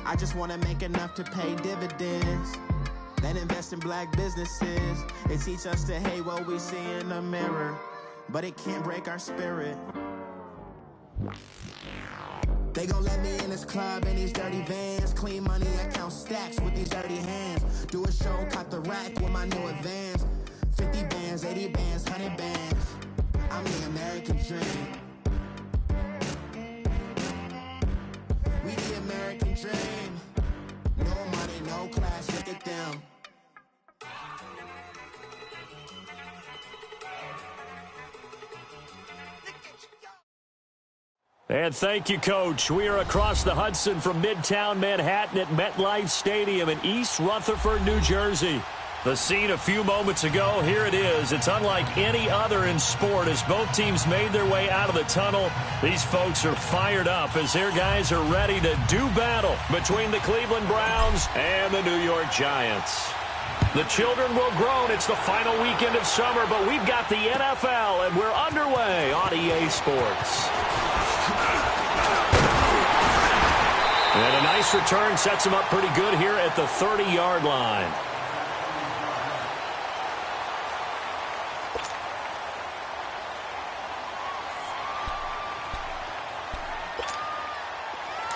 I just want to make enough to pay dividends, then invest in black businesses. It teach us to hate what we see in the mirror, but it can't break our spirit. They gon' let me in this club in these dirty vans. Clean money, I count stacks with these dirty hands. Do a show, cop the rack with my new advance. 50 bands, 80 bands, 100 bands. I'm the American dream. We the American dream. No money, no class, look at them. And thank you, Coach. We are across the Hudson from Midtown Manhattan at MetLife Stadium in East Rutherford, New Jersey. The scene a few moments ago, here it is. It's unlike any other in sport as both teams made their way out of the tunnel. These folks are fired up as their guys are ready to do battle between the Cleveland Browns and the New York Giants. The children will groan. It's the final weekend of summer, but we've got the NFL, and we're underway on EA Sports. And a nice return sets him up pretty good here at the 30-yard line.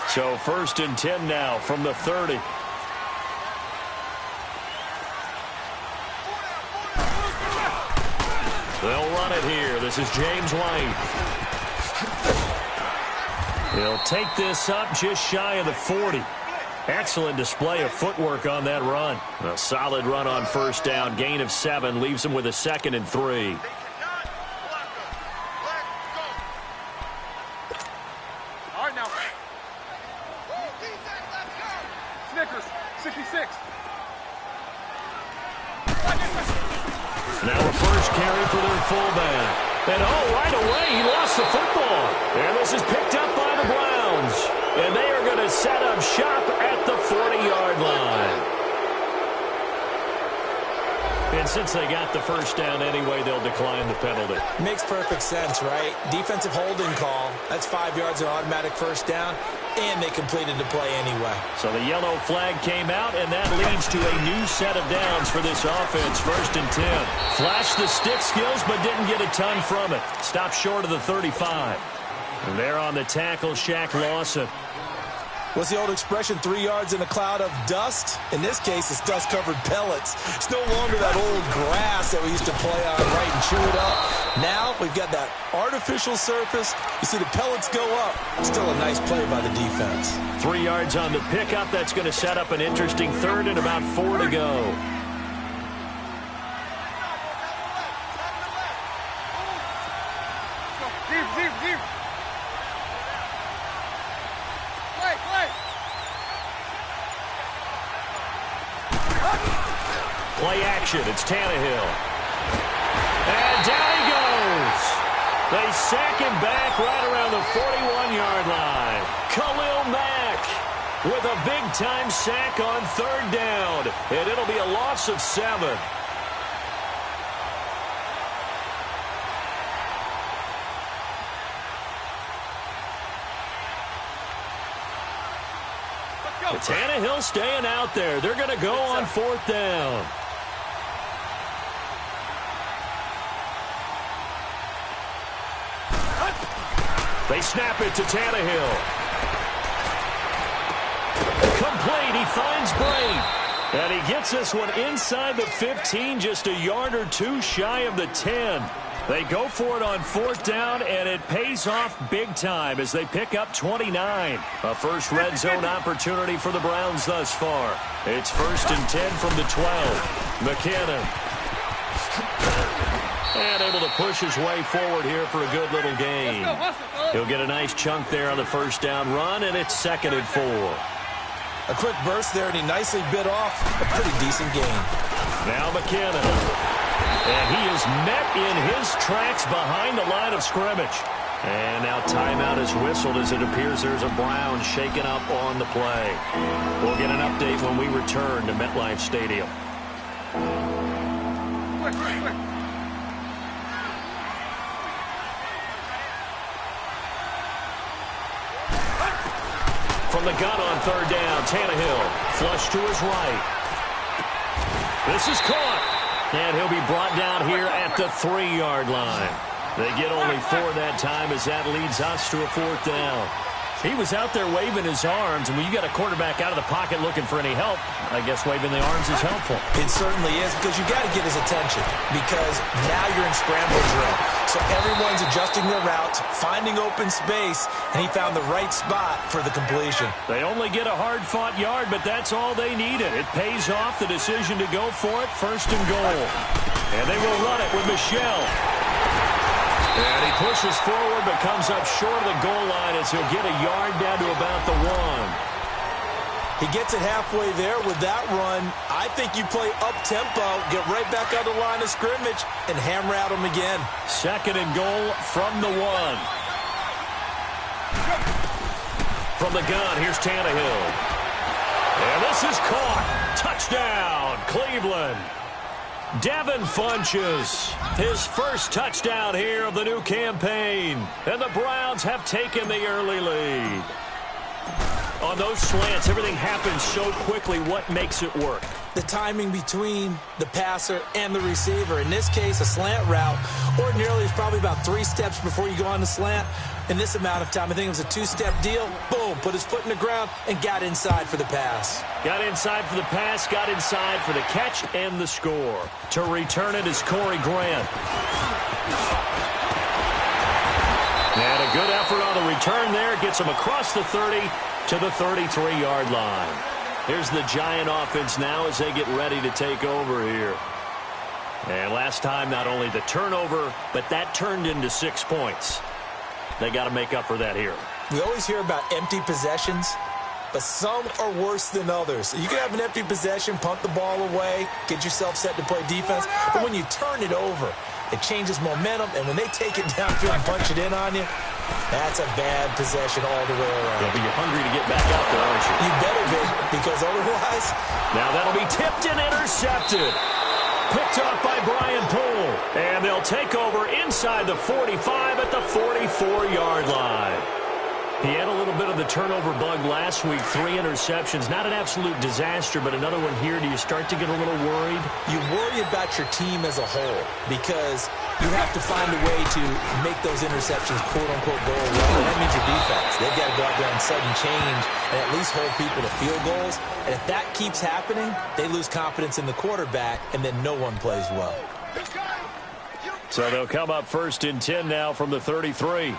So 1st and 10 now from the 30. They'll run it here. This is James White. He'll take this up just shy of the 40. Excellent display of footwork on that run. A solid run on first down. Gain of 7 leaves him with a 2nd and 3. All right, now. Snickers, 66. Now a first carry for their fullback. And right away he lost the football. And this is picked up by the Browns. And they are going to set up shop at the 40-yard line. And since they got the first down anyway, they'll decline the penalty. Makes perfect sense, right? Defensive holding call. That's 5 yards, an automatic first down, and they completed the play anyway. So the yellow flag came out, and that leads to a new set of downs for this offense. 1st and 10. Flashed the stick skills, but didn't get a ton from it. Stopped short of the 35. And there on the tackle, Shaq Lawson. What's the old expression, 3 yards in a cloud of dust? In this case, it's dust-covered pellets. It's no longer that old grass that we used to play on, right, and chew it up. Now we've got that artificial surface. You see the pellets go up. Still a nice play by the defense. 3 yards on the pickup. That's going to set up an interesting 3rd and about 4 to go. Deep. Play action. It's Tannehill. And down he goes. They sack him back right around the 41-yard line. Khalil Mack with a big-time sack on 3rd down. And it'll be a loss of 7. Tannehill staying out there. They're going to go on 4th down. They snap it to Tannehill. Complete. He finds Brain. And he gets this one inside the 15, just a yard or 2 shy of the 10. They go for it on 4th down, and it pays off big time as they pick up 29. A first red zone opportunity for the Browns thus far. It's 1st and 10 from the 12. McKinnon. And able to push his way forward here for a good little gain. He'll get a nice chunk there on the first down run, and it's 2nd and 4. A quick burst there, and he nicely bit off a pretty decent gain. Now McKinnon. And he is met in his tracks behind the line of scrimmage. And now timeout is whistled as it appears there's a Brown shaken up on the play. We'll get an update when we return to MetLife Stadium. Quick. From From the gun on third down, Tannehill. Flush to his right. This is caught. And he'll be brought down here at the 3-yard line. They get only 4 that time as that leads us to a 4th down. He was out there waving his arms, and when you got a quarterback out of the pocket looking for any help, I guess waving the arms is helpful. It certainly is, because you got to get his attention, because now you're in scramble drill. So everyone's adjusting their routes, finding open space, and he found the right spot for the completion. They only get a hard-fought yard, but that's all they needed. It pays off the decision to go for it, 1st and goal. And they will run it with Michel. And he pushes forward but comes up short of the goal line as he'll get a yard down to about the 1. He gets it halfway there with that run. I think you play up-tempo, get right back on the line of scrimmage, and hammer at him again. 2nd and goal from the 1. From the gun, here's Tannehill. And this is caught. Touchdown, Cleveland. Devin Funchess, his first touchdown here of the new campaign. And the Browns have taken the early lead. On those slants, everything happens so quickly. What makes it work? The timing between the passer and the receiver. In this case, a slant route ordinarily is probably about 3 steps before you go on the slant. In this amount of time, I think it was a 2-step deal. Boom, put his foot in the ground and got inside for the pass. Got inside for the pass, got inside for the catch and the score. To return it is Corey Grant. And a good effort on the return there. Gets him across the 30 to the 33-yard line. Here's the Giant offense now as they get ready to take over here. And last time, not only the turnover, but that turned into 6 points. They got to make up for that here. We always hear about empty possessions, but some are worse than others. You can have an empty possession, punt the ball away, get yourself set to play defense, but when you turn it over, it changes momentum, and when they take it downfield and punch it in on you, that's a bad possession all the way around. Yeah, but you're hungry to get back out there, aren't you? You better be, because otherwise... Now that'll be tipped and intercepted. Picked up by Brian Poole. And they'll take over inside the 45 at the 44-yard line. He had a little bit of the turnover bug last week, 3 interceptions. Not an absolute disaster, but another one here. Do you start to get a little worried? You worry about your team as a whole because you have to find a way to make those interceptions, quote-unquote, go away. That means your defense. They've got to go out there and sudden change and at least hold people to field goals. And if that keeps happening, they lose confidence in the quarterback, and then no one plays well. So they'll come up 1st and 10 now from the 33.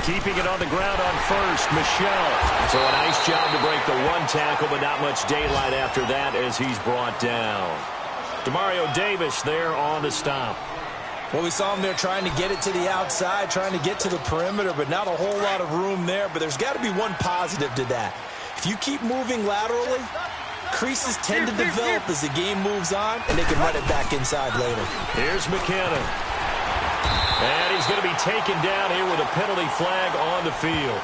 Keeping it on the ground on 1st, Michel. So a nice job to break the 1 tackle, but not much daylight after that as he's brought down. Demario Davis there on the stop. Well, we saw him there trying to get it to the outside, trying to get to the perimeter, but not a whole lot of room there. But there's got to be one positive to that. If you keep moving laterally, creases tend to develop as the game moves on, and they can run it back inside later. Here's McKinnon. And he's going to be taken down here with a penalty flag on the field.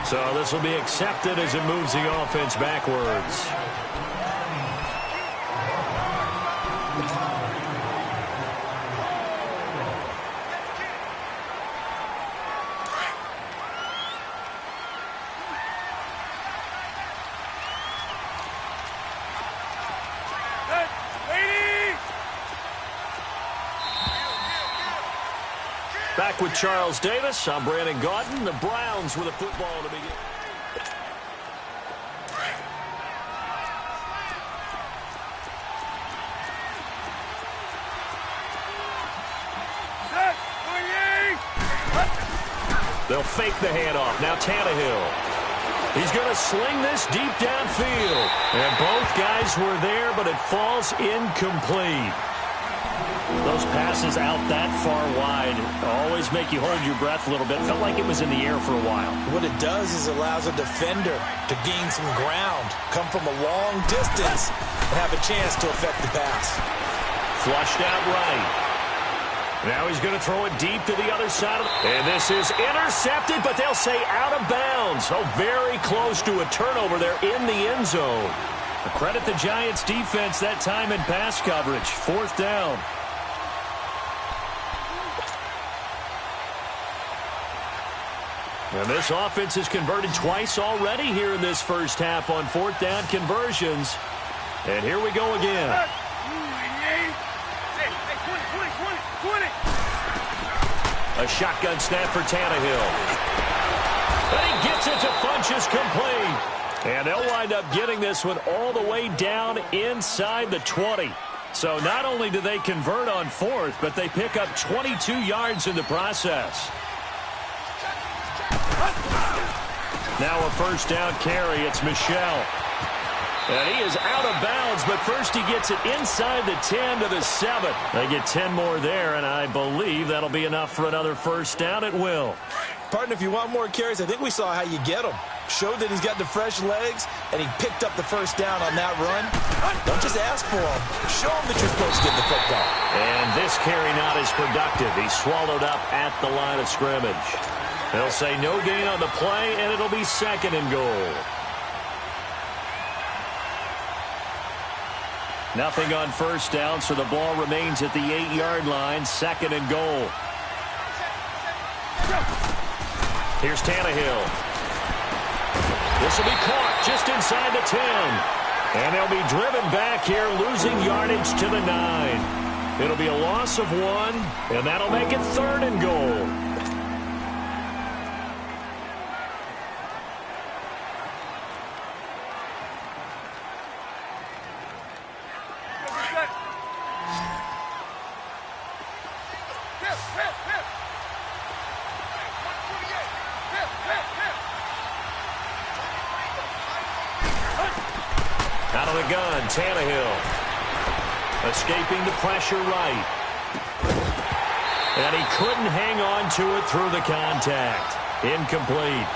So this will be accepted as it moves the offense backwards. Back with Charles Davis. I'm Brandon Gaudin. The Browns with a football to begin. They'll fake the handoff. Now Tannehill. He's going to sling this deep downfield. And both guys were there, but it falls incomplete. Those passes out that far wide always make you hold your breath a little bit. Felt like it was in the air for a while. What it does is allows a defender to gain some ground, come from a long distance, and have a chance to affect the pass. Flushed out right. Now he's going to throw it deep to the other side. And this is intercepted, but they'll say out of bounds. Oh, very close to a turnover there in the end zone. Credit the Giants defense that time in pass coverage. 4th down. And this offense has converted twice already here in this first half on fourth down conversions. And here we go again. A shotgun snap for Tannehill. And he gets it to Funchess complete. And they'll wind up getting this one all the way down inside the 20. So not only do they convert on fourth, but they pick up 22 yards in the process. Now a first down carry. It's Michel. And he is out of bounds, but first he gets it inside the 10 to the 7. They get 10 more there, and I believe that'll be enough for another first down at will. Partner, if you want more carries, I think we saw how you get them. Showed that he's got the fresh legs, and he picked up the first down on that run. Don't just ask for them. Show him that you're supposed to get the football. And this carry not as productive. He's swallowed up at the line of scrimmage. They'll say no gain on the play, and it'll be second and goal. Nothing on first down, so the ball remains at the 8-yard line, second and goal. Here's Tannehill. This will be caught just inside the 10. And they'll be driven back here, losing yardage to the 9. It'll be a loss of 1, and that'll make it third and goal. Out of the gun, Tannehill. Escaping the pressure right. And he couldn't hang on to it through the contact. Incomplete.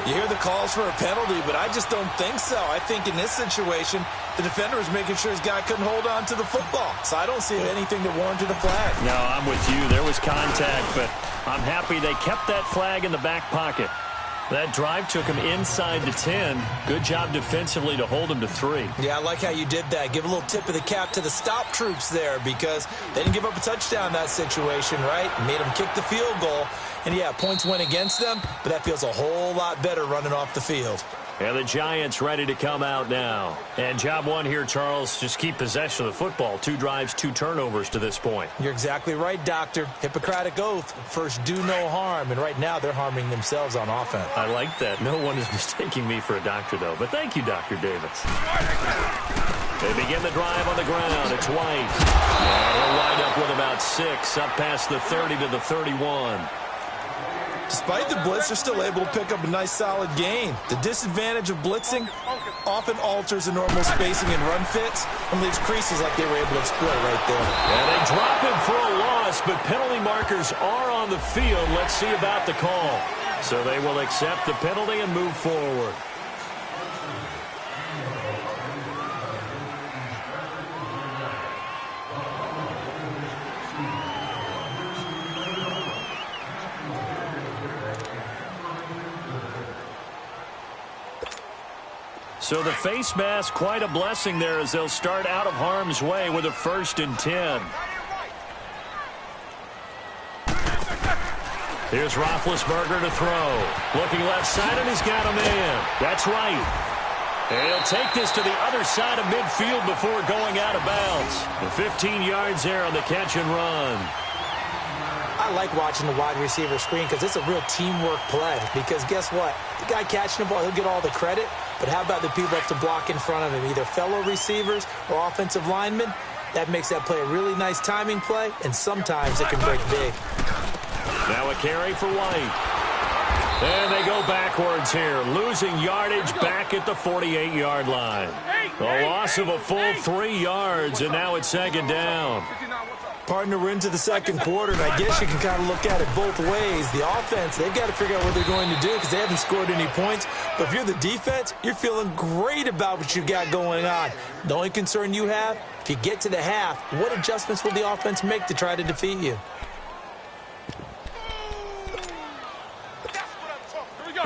You hear the calls for a penalty, but I just don't think so. I think in this situation, the defender was making sure his guy couldn't hold on to the football. So I don't see anything that warranted a flag. No, I'm with you. There was contact, but I'm happy they kept that flag in the back pocket. That drive took him inside the 10. Good job defensively to hold him to 3. Yeah, I like how you did that. Give a little tip of the cap to the stop troops there because they didn't give up a touchdown in that situation, right? Made them kick the field goal. And, yeah, points went against them, but that feels a whole lot better running off the field. And the Giants ready to come out now. And job one here, Charles, just keep possession of the football. 2 drives, 2 turnovers to this point. You're exactly right, Doctor. Hippocratic oath. First, do no harm. And right now, they're harming themselves on offense. I like that. No one is mistaking me for a doctor, though. But thank you, Dr. Davis. They begin the drive on the ground. It's White. And he'll wind up with about 6, up past the 30 to the 31. Despite the blitz, they're still able to pick up a nice, solid gain. The disadvantage of blitzing often alters the normal spacing and run fits and leaves creases like they were able to exploit right there. And they drop him for a loss, but penalty markers are on the field. Let's see about the call. So they will accept the penalty and move forward. So the face mask, quite a blessing there as they'll start out of harm's way with a 1st and 10. Here's Roethlisberger to throw. Looking left side, and he's got a man. That's right. And he'll take this to the other side of midfield before going out of bounds. And 15 yards there on the catch and run. I like watching the wide receiver screen because it's a real teamwork play. Because guess what? The guy catching the ball, he'll get all the credit. But how about the people that have to block in front of him, either fellow receivers or offensive linemen? That makes that play a really nice timing play, and sometimes it can break big. Now a carry for White. And they go backwards here, losing yardage back at the 48-yard line. A loss of a full 3 yards, and now it's 2nd down. Partner, we're into the second quarter, and I guess you can kind of look at it both ways. The offense, they've got to figure out what they're going to do because they haven't scored any points. But if you're the defense, you're feeling great about what you got going on. The only concern you have, if you get to the half, what adjustments will the offense make to try to defeat you?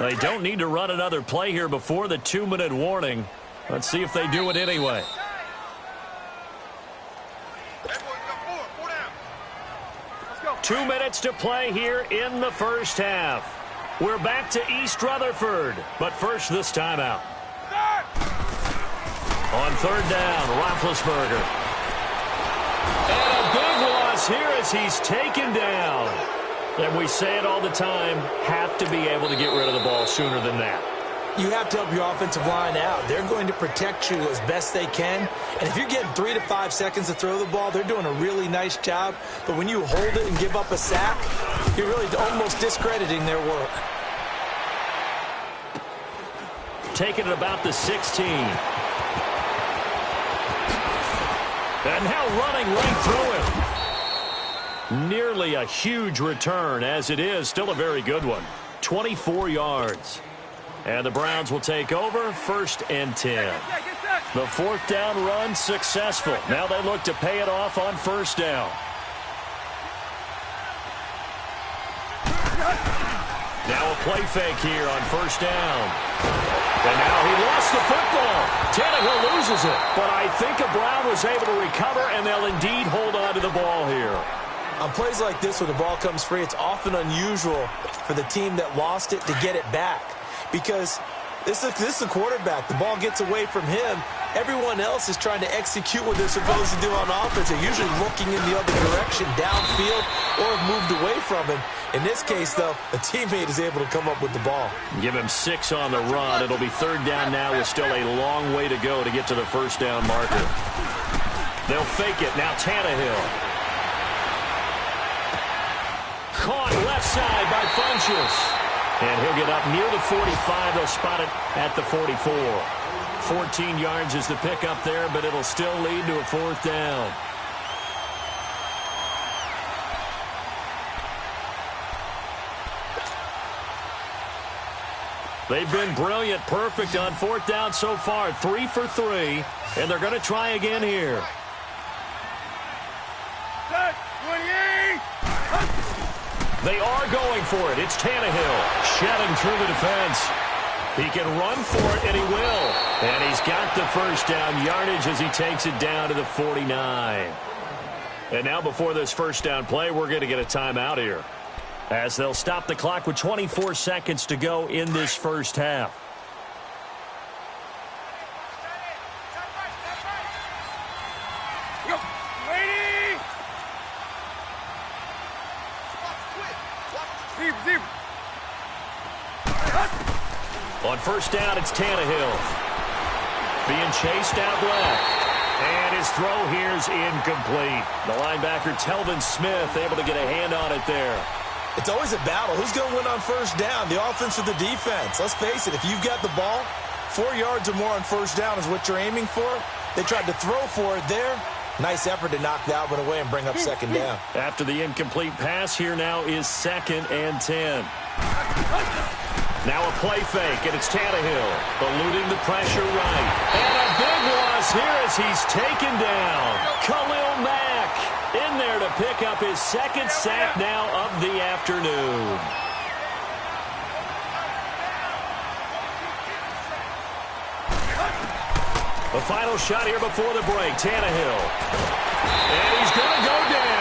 They don't need to run another play here before the 2-minute warning. Let's see if they do it anyway. Two minutes to play here in the first half. We're back to East Rutherford, but first this timeout. On third down, Roethlisberger. And a big loss here as he's taken down. And we say it all the time, have to be able to get rid of the ball sooner than that. You have to help your offensive line out. They're going to protect you as best they can. And if you're getting 3 to 5 seconds to throw the ball, they're doing a really nice job. But when you hold it and give up a sack, you're really almost discrediting their work. Taking it about the 16. And now running right through him. Nearly a huge return, as it is. Still a very good one. 24 yards. And the Browns will take over, 1st and 10. The 4th down run successful. Now they look to pay it off on 1st down. Now a play fake here on 1st down. And now he lost the football. Tannehill loses it. But I think a Brown was able to recover, and they'll indeed hold on to the ball here. On plays like this where the ball comes free, it's often unusual for the team that lost it to get it back. Because this is the quarterback. The ball gets away from him. Everyone else is trying to execute what they're supposed to do on offense. They're usually looking in the other direction, downfield, or have moved away from him. In this case, though, a teammate is able to come up with the ball. Give him 6 on the run. It'll be 3rd down now with still a long way to go to get to the 1st down marker. They'll fake it. Now Tannehill. Caught left side by Funchess. And he'll get up near the 45. They'll spot it at the 44. 14 yards is the pickup there, but it'll still lead to a 4th down. They've been brilliant, perfect on 4th down so far. 3 for 3, and they're going to try again here. 28! They are going for it. It's Tannehill. Shedding through the defense. He can run for it, and he will. And he's got the 1st down yardage as he takes it down to the 49. And now before this 1st down play, we're going to get a timeout here, as they'll stop the clock with 24 seconds to go in this 1st half. On 1st down, it's Tannehill. Being chased out left. And his throw here is incomplete. The linebacker, Telvin Smith, able to get a hand on it there. It's always a battle. Who's going to win on 1st down, the offense or the defense? Let's face it, if you've got the ball, 4 yards or more on 1st down is what you're aiming for. They tried to throw for it there. Nice effort to knock that one away and bring up 2nd down. After the incomplete pass, here now is 2nd and 10. Now a play fake, and it's Tannehill eluding the pressure right. And a big loss here as he's taken down. Khalil Mack in there to pick up his 2nd sack now of the afternoon. The final shot here before the break, Tannehill. And he's going to go down.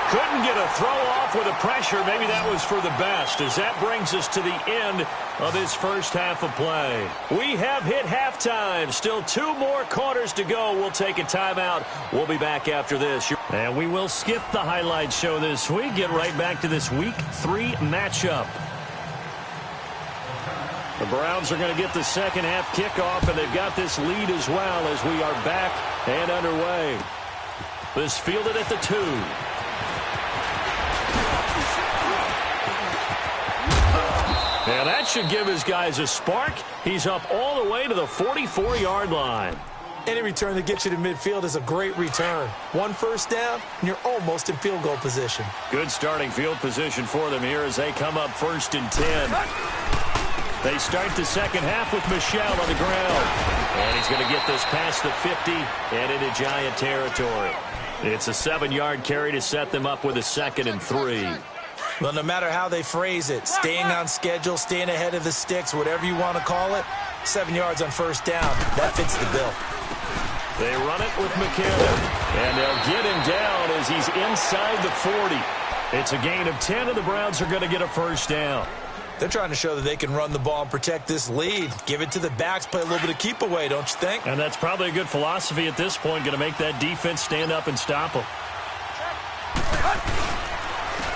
Couldn't get a throw off with the pressure. Maybe that was for the best, as that brings us to the end of this 1st half of play. We have hit halftime. Still 2 more quarters to go. We'll take a timeout. We'll be back after this. And we will skip the highlight show this week. Get right back to this Week 3 matchup. The Browns are going to get the 2nd half kickoff, and they've got this lead as well as we are back and underway. This fielded at the 2. And that should give his guys a spark. He's up all the way to the 44-yard line. Any return that gets you to midfield is a great return. 1 1st down, and you're almost in field goal position. Good starting field position for them here as they come up 1st and 10. They start the 2nd half with Michel on the ground. And he's going to get this past the 50 and into Giant territory. It's a 7-yard carry to set them up with a 2nd and 3. Well, no matter how they phrase it, staying on schedule, staying ahead of the sticks, whatever you want to call it, 7 yards on 1st down. That fits the bill. They run it with McKinnon, and they'll get him down as he's inside the 40. It's a gain of 10, and the Browns are going to get a 1st down. They're trying to show that they can run the ball and protect this lead. Give it to the backs, play a little bit of keep away, don't you think? And that's probably a good philosophy at this point, going to make that defense stand up and stop them.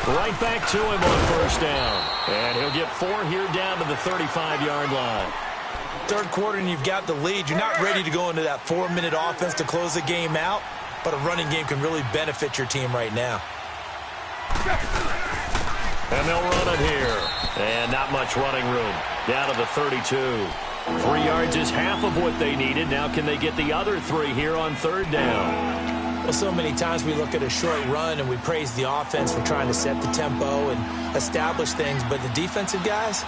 Right back to him on first down. And he'll get 4 here down to the 35-yard line. Third quarter and you've got the lead. You're not ready to go into that 4-minute offense to close the game out, but a running game can really benefit your team right now. And they'll run it here. And not much running room. Down to the 32. 3 yards is half of what they needed. Now can they get the other 3 here on third down? Well, so many times we look at a short run and we praise the offense for trying to set the tempo and establish things. But the defensive guys,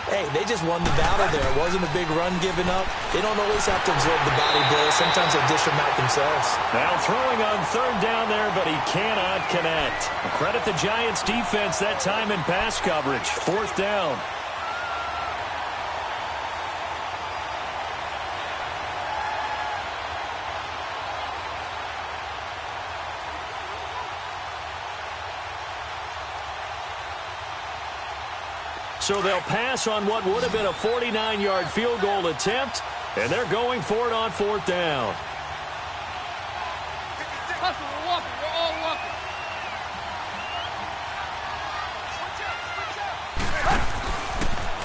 hey, they just won the battle there. It wasn't a big run given up. They don't always have to absorb the body blows. Sometimes they dish them out themselves. Now throwing on third down there, but he cannot connect. Credit the Giants defense that time in pass coverage. Fourth down. So they'll pass on what would have been a 49-yard field goal attempt, and they're going for it on fourth down. We're all walking.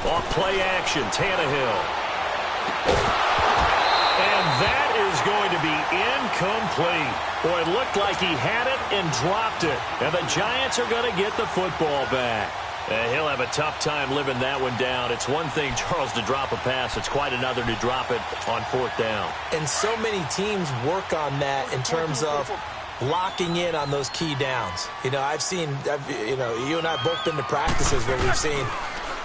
Off play action, Tannehill. And that is going to be incomplete. Boy, it looked like he had it and dropped it. And the Giants are going to get the football back. He'll have a tough time living that one down. It's one thing, Charles, to drop a pass. It's quite another to drop it on fourth down. And so many teams work on that in terms of locking in on those key downs. You know, you and I have both been to practices where we've seen,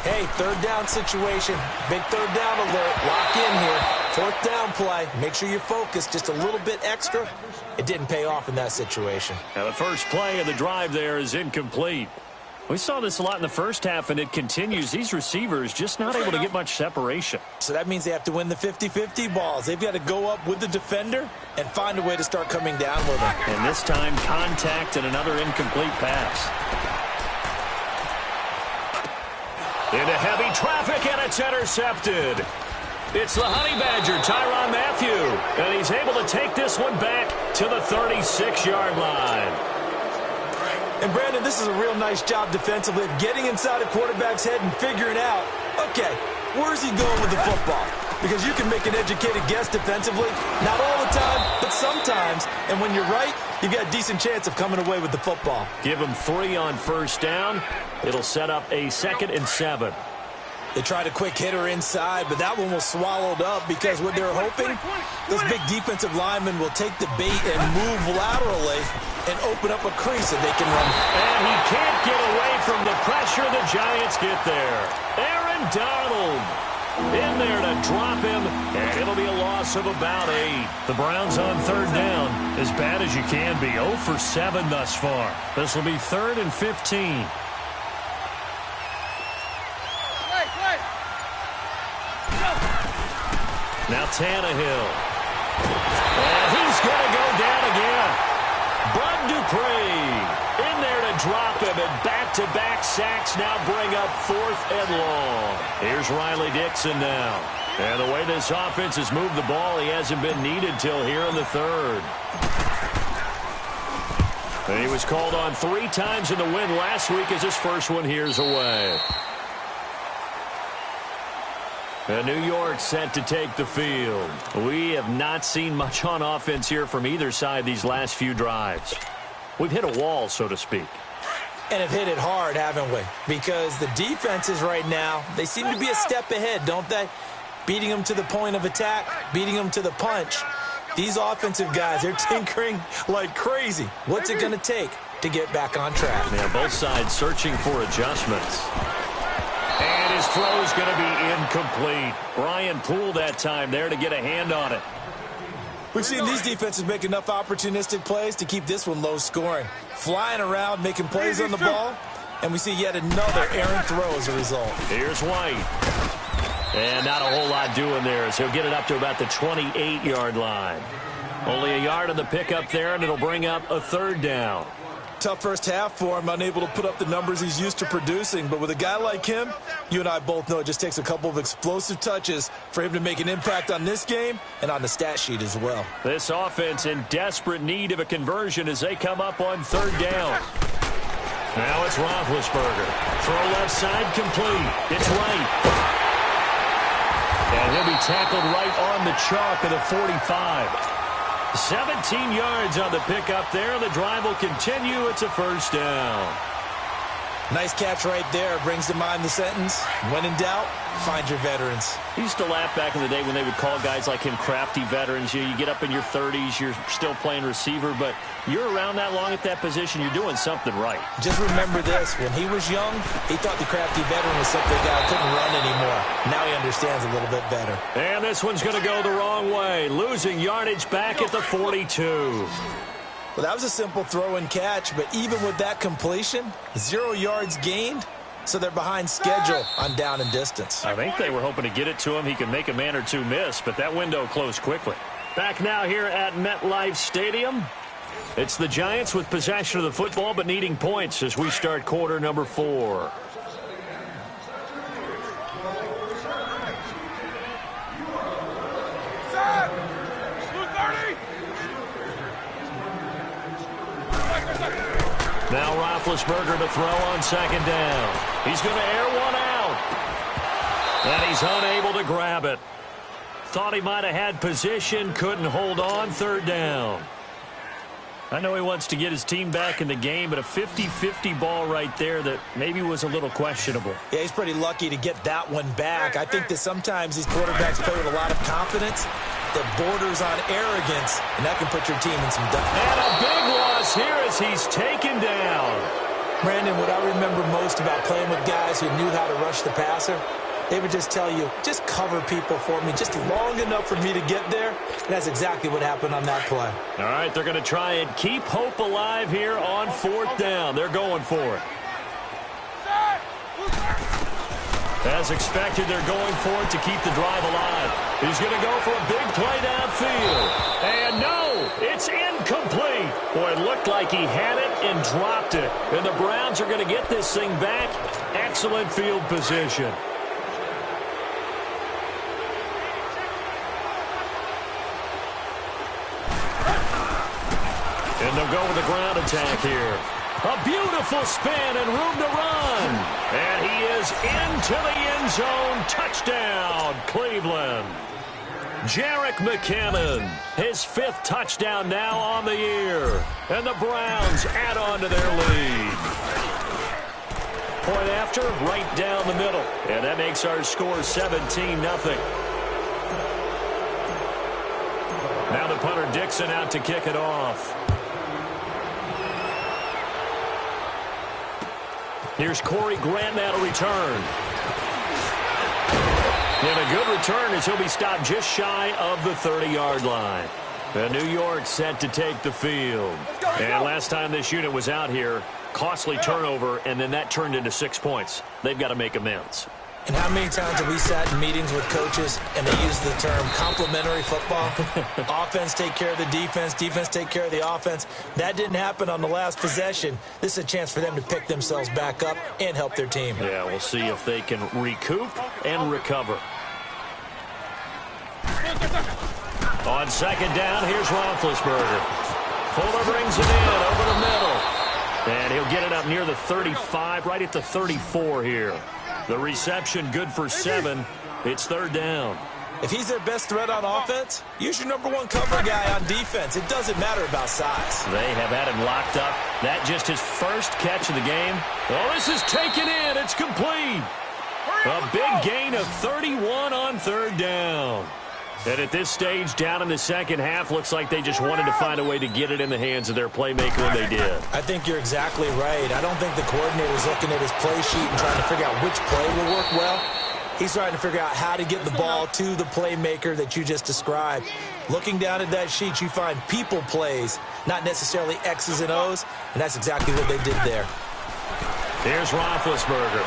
hey, third down situation, big third down alert, lock in here, fourth down play, make sure you're focused just a little bit extra. It didn't pay off in that situation. Now the first play of the drive there is incomplete. We saw this a lot in the first half, and it continues. These receivers just not able to get much separation. So that means they have to win the 50-50 balls. They've got to go up with the defender and find a way to start coming down with them. And this time, contact and another incomplete pass. Into heavy traffic, and it's intercepted. It's the Honey Badger, Tyrann Mathieu, and he's able to take this one back to the 36-yard line. And, Brandon, this is a real nice job defensively of getting inside a quarterback's head and figuring out, okay, where's he going with the football? Because you can make an educated guess defensively, not all the time, but sometimes. And when you're right, you've got a decent chance of coming away with the football. Give him 3 on first down. It'll set up a 2nd and 7. They tried a quick hitter inside, but that one was swallowed up because what they're hoping, those big defensive linemen will take the bait and move laterally and open up a crease that they can run. And he can't get away from the pressure. The Giants get there. Aaron Donald in there to drop him, and it'll be a loss of about 8. The Browns on third down, as bad as you can be. 0 for 7 thus far. This will be 3rd and 15. Now Tannehill. And he's going to go down again. Bud Dupree in there to drop him, and back-to-back sacks now bring up 4th and long. Here's Riley Dixon now. And the way this offense has moved the ball, he hasn't been needed till here in the 3rd. And he was called on 3 times in the win last week as his first one here's away. And New York set to take the field. We have not seen much on offense here from either side these last few drives. We've hit a wall, so to speak. And have hit it hard, haven't we? Because the defenses right now, they seem to be a step ahead, don't they? Beating them to the point of attack, beating them to the punch. These offensive guys, they're tinkering like crazy. What's it going to take to get back on track? Yeah, both sides searching for adjustments. And his throw is going to be incomplete. Brian Poole that time there to get a hand on it. We've seen these defenses make enough opportunistic plays to keep this one low scoring. Flying around, making plays on the ball, and we see yet another errant throw as a result. Here's White. And not a whole lot doing there as he'll get it up to about the 28-yard line. Only a yard on the pickup there, and it'll bring up a 3rd down. Tough first half for him, unable to put up the numbers he's used to producing. But with a guy like him, you and I both know it just takes a couple of explosive touches for him to make an impact on this game and on the stat sheet as well. This offense in desperate need of a conversion as they come up on third down. Now it's Roethlisberger. Throw left side complete. It's right. And he'll be tackled right on the chalk of the 45. 17 yards on the pickup there. The drive will continue. It's a first down. Nice catch right there. Brings to mind the sentence, when in doubt, find your veterans. I used to laugh back in the day when they would call guys like him crafty veterans. You get up in your 30s, you're still playing receiver, but you're around that long at that position, you're doing something right. Just remember this. When he was young, he thought the crafty veteran was something guy who couldn't run anymore. Now he understands a little bit better. And this one's going to go the wrong way. Losing yardage back at the 42. Well, that was a simple throw and catch, but even with that completion, 0 yards gained, so they're behind schedule on down and distance. I think they were hoping to get it to him. He could make a man or two miss, but that window closed quickly. Back now here at MetLife Stadium. It's the Giants with possession of the football, but needing points as we start quarter number 4. Now Roethlisberger to throw on second down. He's going to air one out. And he's unable to grab it. Thought he might have had position, couldn't hold on, third down. I know he wants to get his team back in the game, but a 50-50 ball right there that maybe was a little questionable. Yeah, he's pretty lucky to get that one back. I think that sometimes these quarterbacks play with a lot of confidence that borders on arrogance, and that can put your team in some doubt. And a big loss here as he's taken down. Brandon, what I remember most about playing with guys who knew how to rush the passer, they would just tell you, just cover people for me, just long enough for me to get there. And that's exactly what happened on that play. All right, they're going to try and keep hope alive here on fourth down. They're going for it. As expected, they're going for it to keep the drive alive. He's going to go for a big play downfield. And no, it's incomplete. Boy, it looked like he had it and dropped it. And the Browns are going to get this thing back. Excellent field position. And they'll go with the ground attack here. A beautiful spin and room to run. And he is into the end zone. Touchdown, Cleveland. Jerick McKinnon, his 5th touchdown now on the year. And the Browns add on to their lead. Point after, right down the middle. And that makes our score 17-0. Now the punter Dixon out to kick it off. Here's Corey Grant now to return. And a good return as he'll be stopped just shy of the 30-yard line. And New York set to take the field. And last time this unit was out here, costly turnover, and then that turned into 6 points. They've got to make amends. And how many times have we sat in meetings with coaches and they use the term complementary football? Offense take care of the defense, defense take care of the offense. That didn't happen on the last possession. This is a chance for them to pick themselves back up and help their team. Yeah, we'll see if they can recoup and recover. On second down, here's Roethlisberger. Fuller brings it in over the middle. And he'll get it up near the 35, right at the 34 here. The reception good for 7. It's third down. If he's their best threat on offense, use your #1 cover guy on defense. It doesn't matter about size. They have had him locked up. That just his first catch of the game. Oh, this is taken in. It's complete. A big gain of 31 on third down. And at this stage, down in the second half, looks like they just wanted to find a way to get it in the hands of their playmaker, and they did. I think you're exactly right. I don't think the coordinator's looking at his play sheet and trying to figure out which play will work well. He's trying to figure out how to get the ball to the playmaker that you just described. Looking down at that sheet, you find people plays, not necessarily X's and O's, and that's exactly what they did there. Here's Roethlisberger.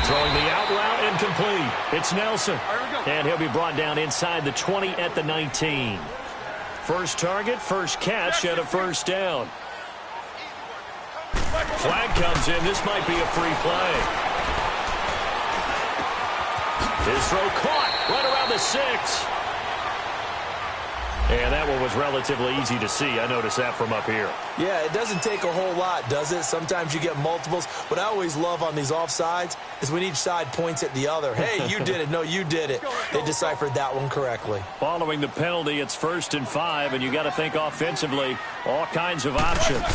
Throwing the out route incomplete. It's Nelson. And he'll be brought down inside the 20 at the 19. First target, first catch, and a first down. Flag comes in. This might be a free play. His throw caught right around the 6. And that one was relatively easy to see. I noticed that from up here. Yeah, it doesn't take a whole lot, does it? Sometimes you get multiples. What I always love on these offsides is when each side points at the other. Hey, you did it. No, you did it. They deciphered that one correctly. Following the penalty, it's 1st and 5, and you got to think offensively, all kinds of options.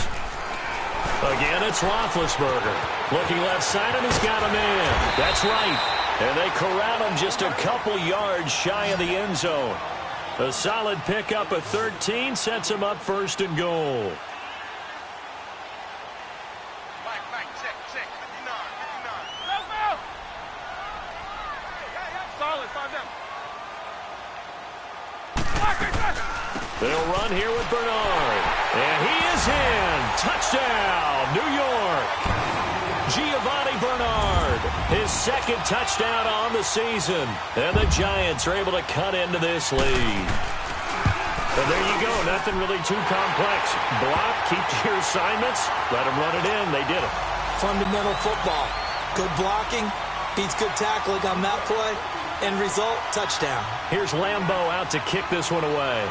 Again, it's Roethlisberger. Looking left side, and he's got a man. That's right. And they corral him just a couple yards shy of the end zone. A solid pickup of 13 sets him up 1st and goal. Check. 59. Go! Solid, 5 down. They'll run here with Bernard. And he is in. Touchdown, New York. Giovanni Bernard, his 2nd touchdown on the season. And the Giants are able to cut into this lead. And there you go. Nothing really too complex. Block, keep to your assignments, let them run it in. They did it. Fundamental football. Good blocking beats good tackling on that play. End result, touchdown. Here's Lambeau out to kick this one away.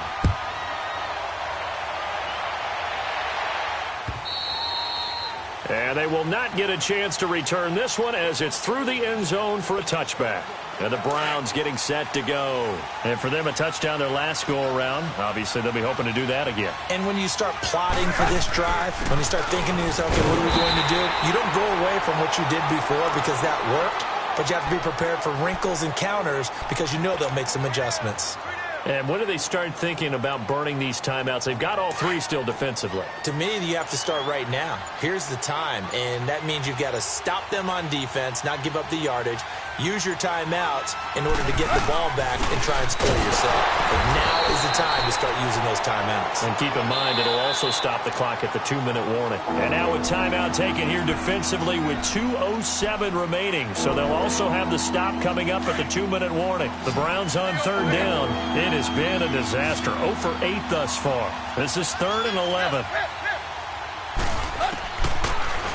And they will not get a chance to return this one as it's through the end zone for a touchback. And the Browns getting set to go. And for them, a touchdown their last go-around. Obviously, they'll be hoping to do that again. And when you start plotting for this drive, when you start thinking to yourself, okay, what are we going to do? You don't go away from what you did before because that worked. But you have to be prepared for wrinkles and counters because you know they'll make some adjustments. And when do they start thinking about burning these timeouts? They've got all 3 still defensively. To me, you have to start right now. Here's the time, and that means you've got to stop them on defense, not give up the yardage, use your timeouts in order to get the ball back and try and score yourself. But now is the time to start using those timeouts. And keep in mind, it'll also stop the clock at the 2-minute warning. And now a timeout taken here defensively with 2:07 remaining. So they'll also have the stop coming up at the 2-minute warning. The Browns on 3rd down. It has been a disaster. 0 for 8 thus far. This is 3rd and 11.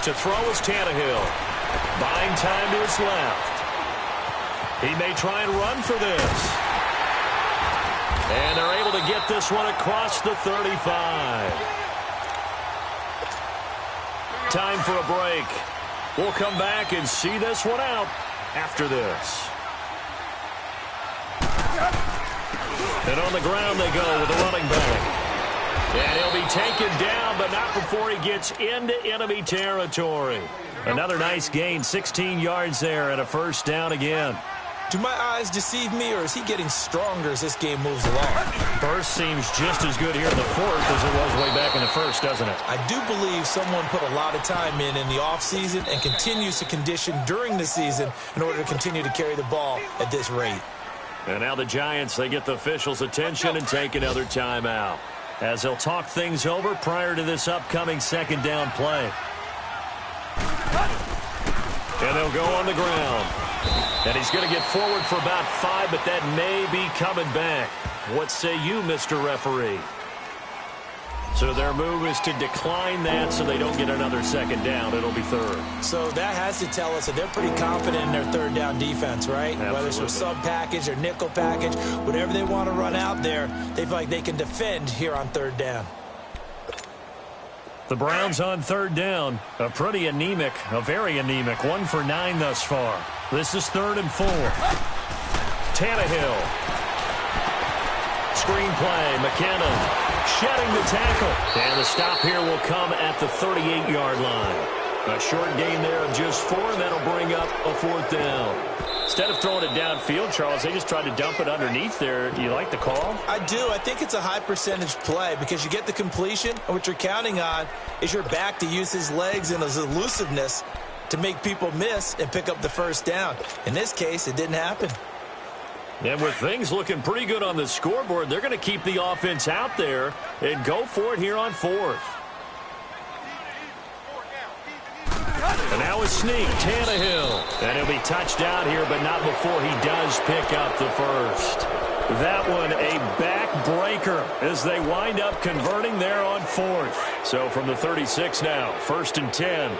To throw is Tannehill. Buying time to his left. He may try and run for this. And they're able to get this one across the 35. Time for a break. We'll come back and see this one out after this. And on the ground they go with the running back. And he'll be taken down, but not before he gets into enemy territory. Another nice gain, 16 yards there and a 1st down again. Do my eyes deceive me, or is he getting stronger as this game moves along? Burst seems just as good here in the 4th as it was way back in the 1st, doesn't it? I do believe someone put a lot of time in the offseason and continues to condition during the season in order to continue to carry the ball at this rate. And now the Giants, they get the officials' attention and take another timeout as they'll talk things over prior to this upcoming 2nd down play. And they'll go on the ground. And he's going to get forward for about 5, but that may be coming back. What say you, Mr. Referee? So their move is to decline that so they don't get another 2nd down. It'll be 3rd. So that has to tell us that they're pretty confident in their 3rd down defense, right? Absolutely. Whether it's a sub-package or nickel package, whatever they want to run out there, they feel like they can defend here on 3rd down. The Browns on 3rd down. A very anemic 1 for 9 thus far. This is 3rd and 4. Tannehill. Screen play. McKinnon shedding the tackle. And the stop here will come at the 38-yard line. A short gain there of just 4, and that'll bring up a 4th down. Instead of throwing it downfield, Charles, they just tried to dump it underneath there. Do you like the call? I do. I think it's a high-percentage play because you get the completion, and what you're counting on is your back to use his legs and his elusiveness to make people miss and pick up the 1st down. In this case, it didn't happen. And with things looking pretty good on the scoreboard, they're going to keep the offense out there and go for it here on 4th. And now a sneak, Tannehill. And he'll be touched out here, but not before he does pick up the 1st. That one a backbreaker as they wind up converting there on fourth. So from the 36 now, 1st and 10.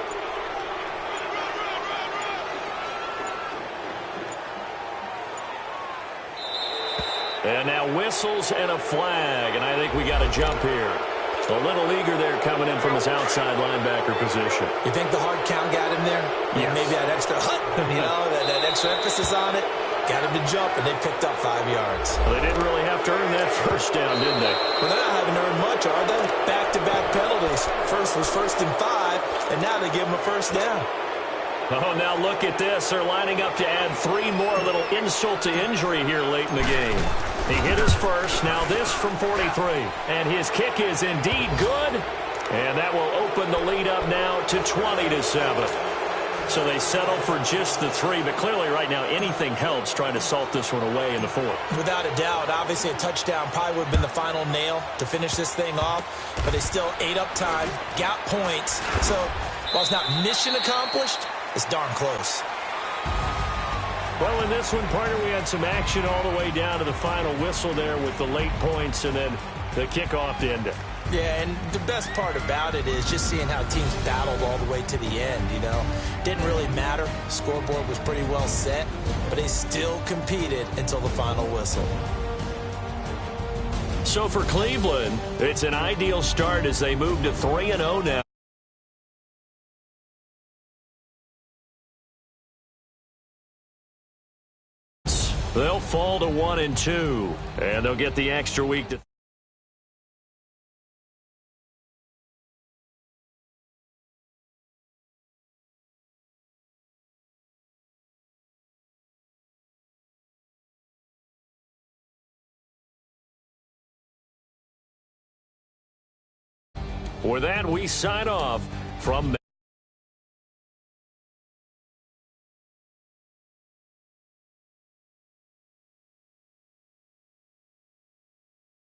And now whistles and a flag, and I think we got a jump here. A little eager there coming in from his outside linebacker position. You think the hard count got him there? Yes. Maybe that extra that extra emphasis on it. Got him to jump, and they picked up 5 yards. Well, they didn't really have to earn that first down, did they? Well, they're not having to earn much, are they? Back-to-back penalties. First was 1st and 5, and now they give him a first down. Oh, now look at this. They're lining up to add 3 more, little insult to injury here late in the game. He hit his first. Now this from 43. And his kick is indeed good. And that will open the lead up now to 20-7. So they settle for just the 3. But clearly right now anything helps trying to salt this one away in the 4th. Without a doubt. Obviously a touchdown probably would have been the final nail to finish this thing off. But they still ate up time, got points. So while it's not mission accomplished, it's darn close. Well, in this one, partner, we had some action all the way down to the final whistle there with the late points and then the kickoff to end it. Yeah, and the best part about it is just seeing how teams battled all the way to the end, you know. Didn't really matter. Scoreboard was pretty well set, but they still competed until the final whistle. So for Cleveland, it's an ideal start as they move to 3-0 now. They'll fall to 1-2, and they'll get the extra week to For that, we sign off from